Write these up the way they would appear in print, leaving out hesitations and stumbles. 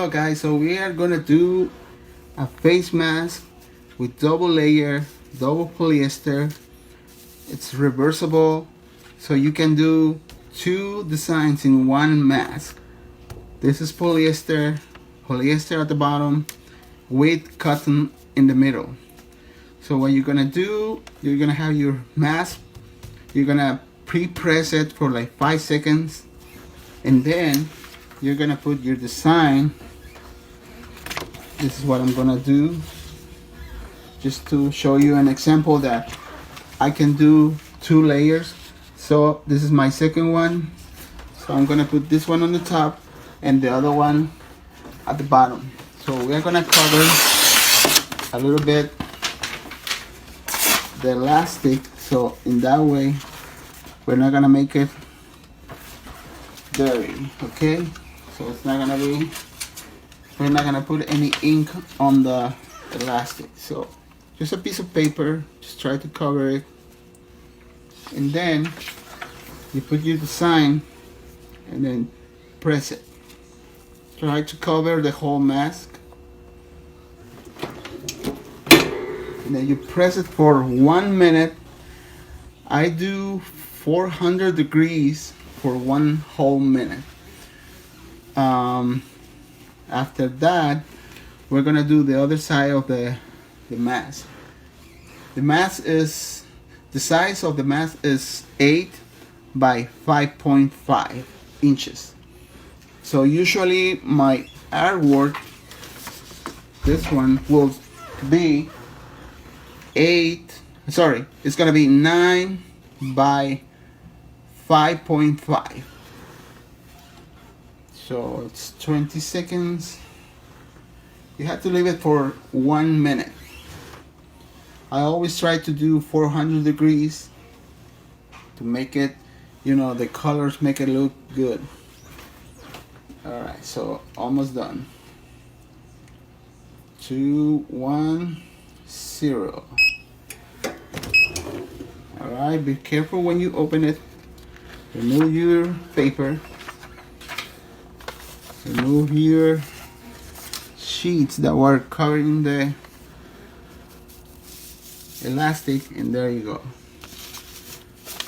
Hello guys, so we are gonna do a face mask with double layer, double polyester. It's reversible, so you can do two designs in one mask. This is polyester at the bottom with cotton in the middle. So what you're gonna do, you're gonna have your mask, you're gonna pre-press it for like 5 seconds, and then you're gonna put your design. This is what I'm gonna do, just to show you an example that I can do 2 layers. So this is my second one, so I'm gonna put this one on the top and the other one at the bottom. So we're gonna cover a little bit the elastic, so in that way we're not gonna make it dirty. Okay, so it's not gonna be, we're not gonna put any ink on the elastic. So just a piece of paper, just try to cover it, and then you put your design and then press it. Try to cover the whole mask, and then you press it for 1 minute. I do 400 degrees for 1 whole minute. After that, we're gonna do the other side of the mask. The size of the mask is 8 by 5.5 inches. So usually my artwork, this one will be it's gonna be 9 by 5.5. So it's 20 seconds. You have to leave it for 1 minute. I always try to do 400 degrees to make it, you know, the colors make it look good. Alright, so almost done. 2, 1, 0. Alright, be careful when you open it. Remove your paper. Remove your sheets that were covering the elastic, and there you go.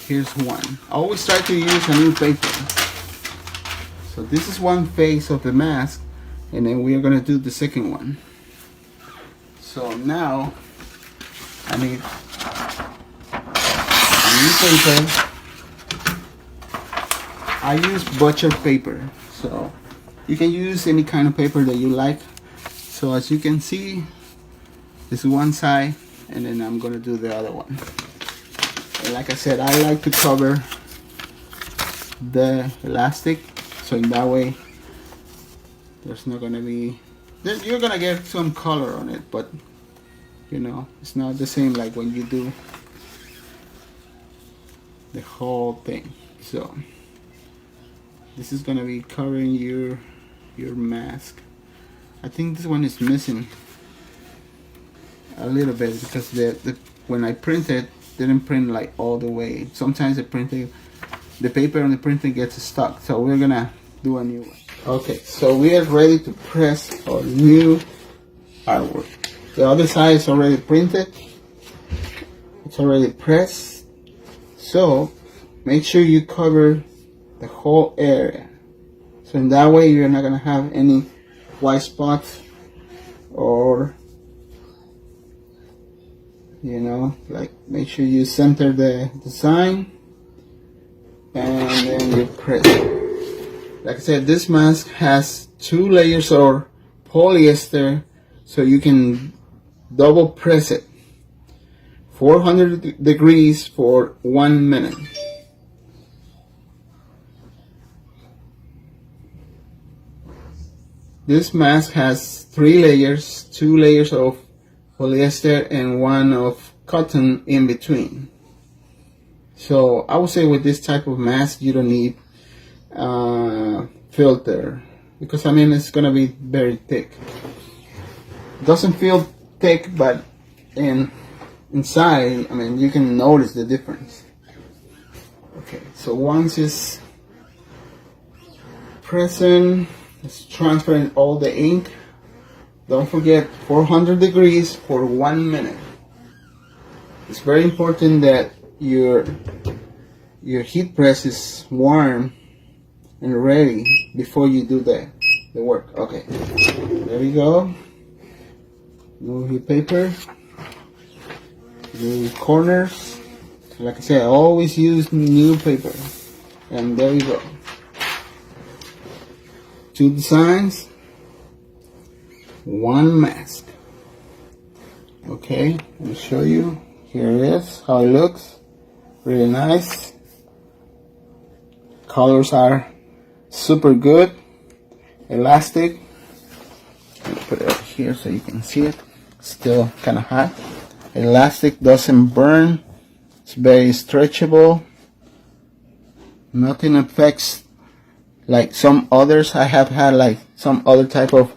Here's one. I always try to use a new paper. So this is one face of the mask, and then we are going to do the second one. So now I need a new paper. I use butcher paper, so you can use any kind of paper that you like. So as you can see, this is one side, and then I'm gonna do the other one. And like I said, I like to cover the elastic, so in that way there's not gonna be, you're gonna get some color on it, but you know, it's not the same like when you do the whole thing. So this is gonna be covering your mask. I think this one is missing a little bit because when I printed, didn't print like all the way. Sometimes the paper on the printing gets stuck, so we're gonna do a new one. Okay, so we are ready to press our new artwork. The other side is already printed, it's already pressed, so make sure you cover the whole area, so in that way you're not gonna have any white spots, or you know, like, make sure you center the design and then you press it. Like I said, this mask has 2 layers of polyester, so you can double press it 400 degrees for 1 minute. This mask has 3 layers, 2 layers of polyester and 1 of cotton in between. So I would say with this type of mask you don't need filter, because I mean it's gonna be very thick. It doesn't feel thick, but inside, I mean, you can notice the difference. Okay, so once it's pressing, It's transferring all the ink. Don't forget 400 degrees for 1 minute. It's very important that your heat press is warm and ready before you do the work. Okay, there we go. Move your paper, the corners. Like I said, I always use new paper. And there we go. 2 designs, 1 mask. Okay, let me show you. Here it is, how it looks. Really nice. Colors are super good. Elastic. Let me put it up here so you can see it. Still kind of hot. Elastic, doesn't burn. It's very stretchable. Nothing affects like some others. I have had like some other type of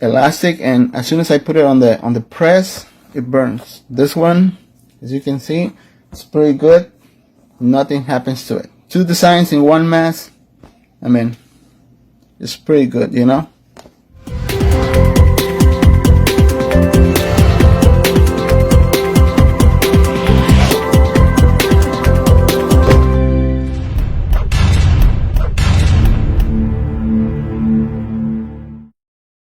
elastic, and as soon as I put it on the press, it burns. This one, as you can see, it's pretty good. Nothing happens to it. 2 designs in 1 mask. I mean, it's pretty good, you know.